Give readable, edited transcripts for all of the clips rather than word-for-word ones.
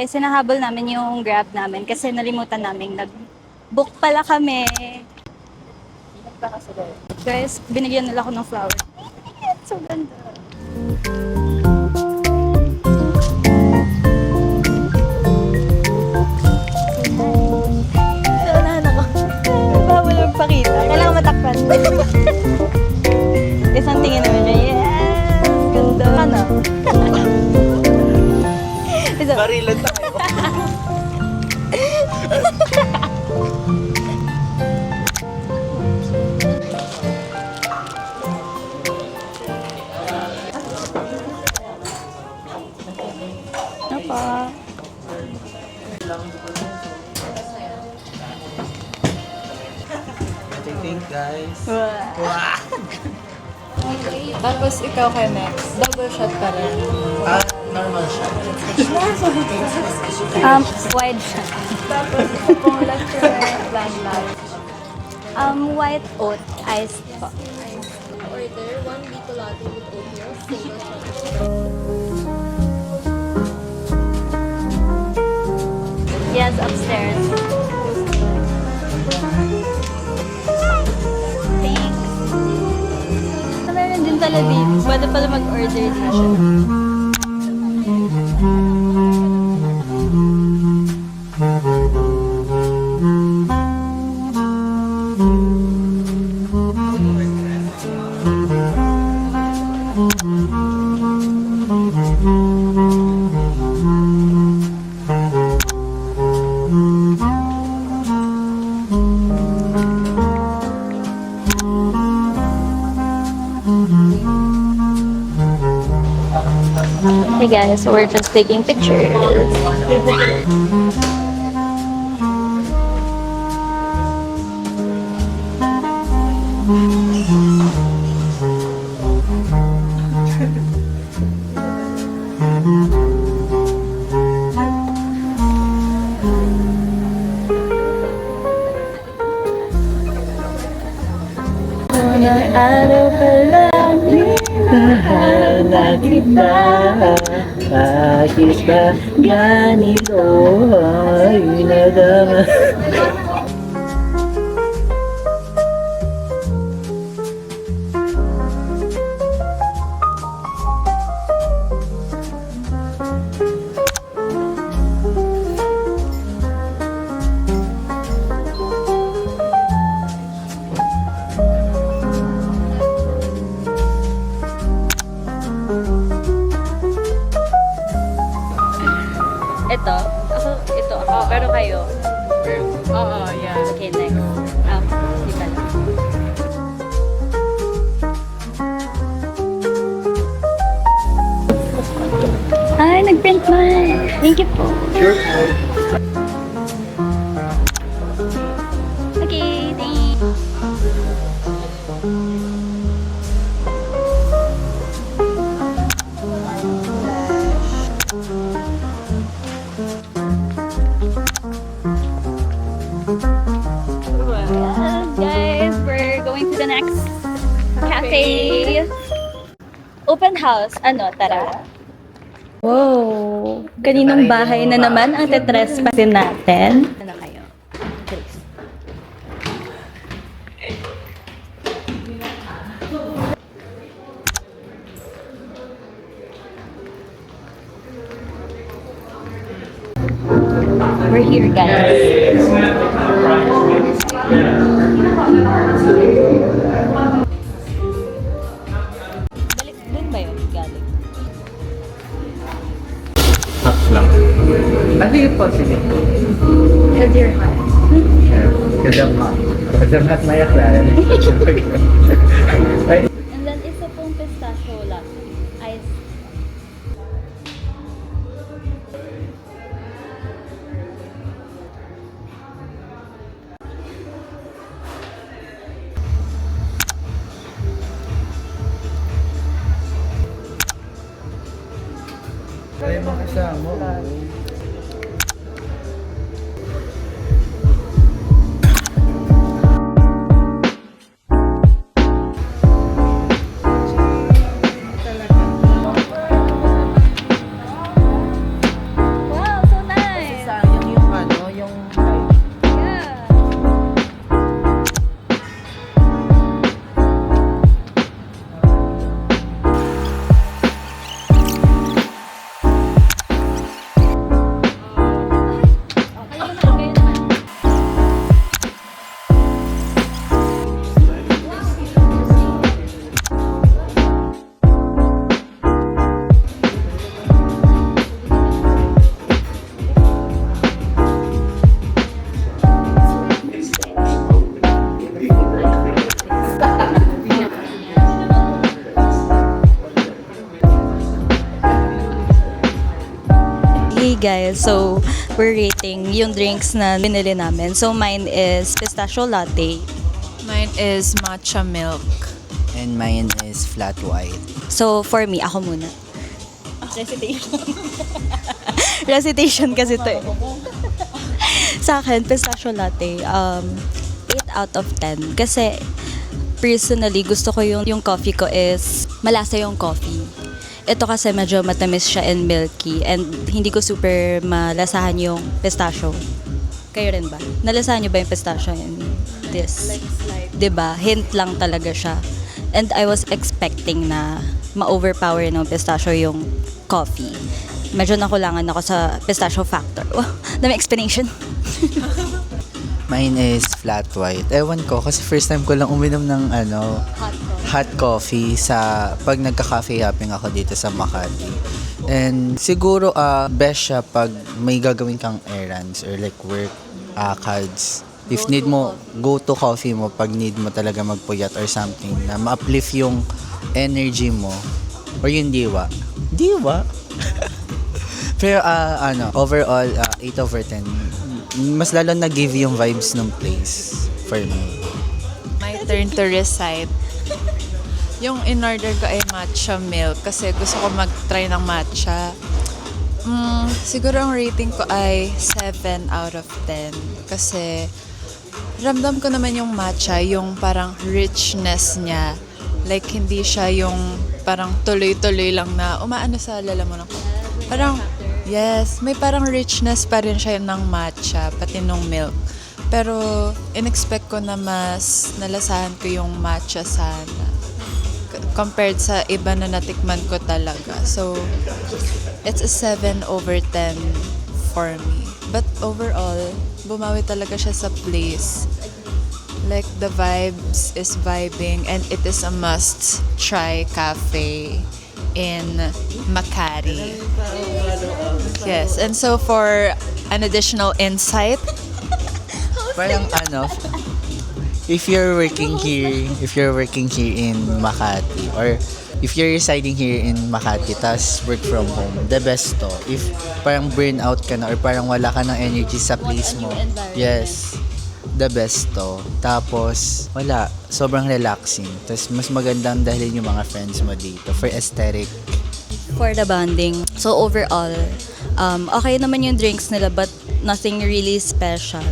guys, sinahabol namin yung Grab namin kasi nalimutan namin nag-book pala kami. Guys, binigyan nila ako ng flower. So ganda. Naunahan ako. Bawal magpakita. Kailangan matakpan. Isang tingin naman niya. Yes! Ganda. Ano? Barilan tayo. Apa? I think guys. Wow. Tapos ikaw kay Max, double shot pa rin. Normal siya. Wide shot. Tapos kung left to right, black. White oat ice po. Order, 1 Vito Latte with oat milk, single shot. Yes, upstairs. Thanks. Meron din pala dito. Pwede pala mag-order dito. Hey guys, so we're just taking pictures. Araw pa lang mahal na kita. Bakit ba ganito ay nadama? Ito? Ito ako. Pero kayo? Oo, yeah. Okay, next. Di pala. Ay, nag-print na. Thank you po. Sure. Okay, thanks. Guys, we're going to the next cafe. Open house. Ano, tara. Wow! Kaninong bahay na naman ang tetrespasin natin? Ano kayo? Please. We're here, guys. Balik dun ba yun? Galing. Hap lang. Ano yung positive? Because you're hot. Because I'm hot. Because I'm hot, Maya Clara. And then isa pong pistachio latte. Ice. Ay, makasama. Wow, so nice! guys. So, we're rating yung drinks na binili namin. So, mine is pistachio latte. Mine is matcha milk. And mine is flat white. So, for me, ako muna. Recitation. Recitation kasi to eh. Sa akin, pistachio latte, 8 out of 10. Kasi, personally, gusto ko yung coffee ko is malasa yung coffee. Ito kasi medyo matamis siya and milky and hindi ko super malasahan yung pistachio. Kayo rin ba? Nalasahan niyo ba yung pistachio in this? Diba? Hint lang talaga siya. And I was expecting na ma-overpower ng pistachio yung coffee. Medyo nakulangan ako sa pistachio factor. Wow, dami explanation. Mine is flat white. Ewan ko, kasi first time ko lang uminom ng hot coffee sa pag nagka-cafe hopping ako dito sa Makati. And siguro best siya pag may gagawin kang errands or like work, cards. If need mo, go to coffee mo pag need mo talaga magpuyat or something na ma-uplift yung energy mo or yung diwa. Diwa? Pero overall, 8 over 10. Mas lalo na-give yung vibes ng place for me. My turn to recite. Yung in-order ko ay matcha milk kasi gusto ko mag-try ng matcha. Siguro ang rating ko ay 7 out of 10 kasi ramdam ko naman yung matcha, yung parang richness niya. Like, hindi siya yung parang tuloy-tuloy lang na umaano sa lalamunan ko. Parang, yes, may parang richness pa rin siya ng matcha, pati nung milk. Pero, in-expect ko na mas nalasahan ko yung matcha sana compared sa iba na natikman ko talaga. So, it's a 7 over 10 for me. But overall, bumawi talaga siya sa place. Like, the vibes is vibing and it is a must-try cafe in Makati. Yes, and so for an additional insight, Parang if you're working here in Makati or if you're residing here in Makati tas work from home, the best to. If parang burnout ka na or parang wala ka ng energy sa place mo. Yes. The best to. Tapos, wala. Sobrang relaxing. Tapos, mas magandang dahil yung mga friends mo dito for aesthetic. For the bonding. So overall, okay naman yung drinks nila but nothing really special.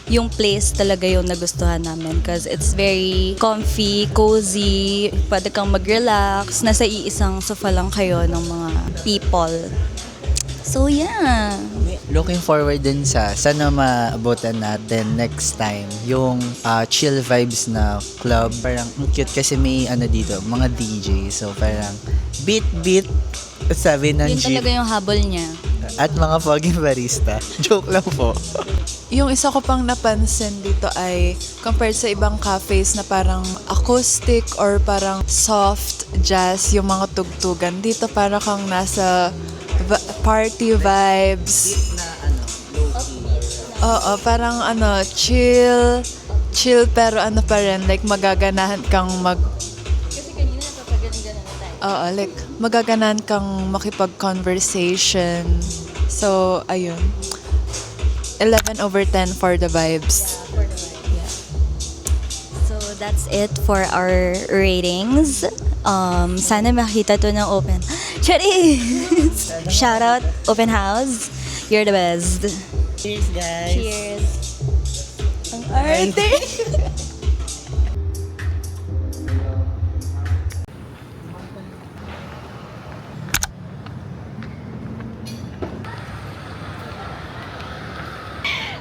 Yung place talaga yung nagustuhan namin because it's very comfy, cozy, pwede kang mag-relax, nasa iisang sofa lang kayo ng mga people. So yeah. Looking forward din sana maabutan natin next time yung chill vibes na club. Parang cute kasi may dito, mga DJ. So parang beat sabi ng Yun jeep. talaga yung habol niya. At mga foggy barista. Joke lang po. yung isa ko pang napansin dito ay compared sa ibang cafes na parang acoustic or parang soft jazz yung mga tugtugan. Dito para kang nasa party vibes. Oo, parang chill pero pa rin, like magaganahan kang Kasi kanina napapagaling-ganan na tayo. Oo, like magaganahan kang makipag-conversation. So, ayun. 11 over 10 for the vibes. So that's it for our ratings. Sana makita to ng open. Charis! Shout out open house. You're the best. Cheers, guys. Cheers. Ang arte.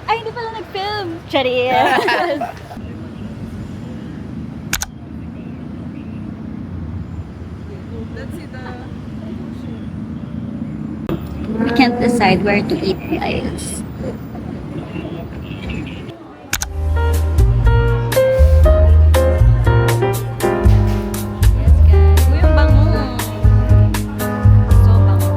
Ay, hindi pala nag-film. Charis! We can't decide where to eat, guys. Uy, ang bango. So bango.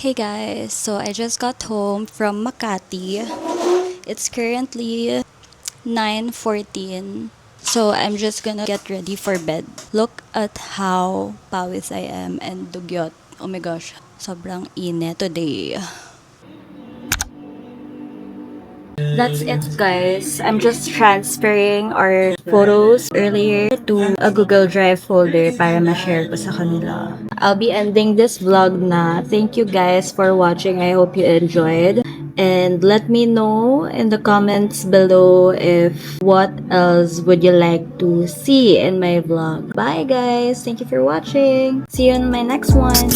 Hey guys, so I just got home from Makati. It's currently 9:14. So I'm just gonna get ready for bed. Look at how pawis I am and dugyot. Oh my gosh, sobrang init today. That's it guys. I'm just transferring our photos earlier to a Google Drive folder para ma-share ko sa kanila. I'll be ending this vlog na. Thank you guys for watching. I hope you enjoyed. And let me know in the comments below if what else would you like to see in my vlog. Bye guys. Thank you for watching. See you in my next one.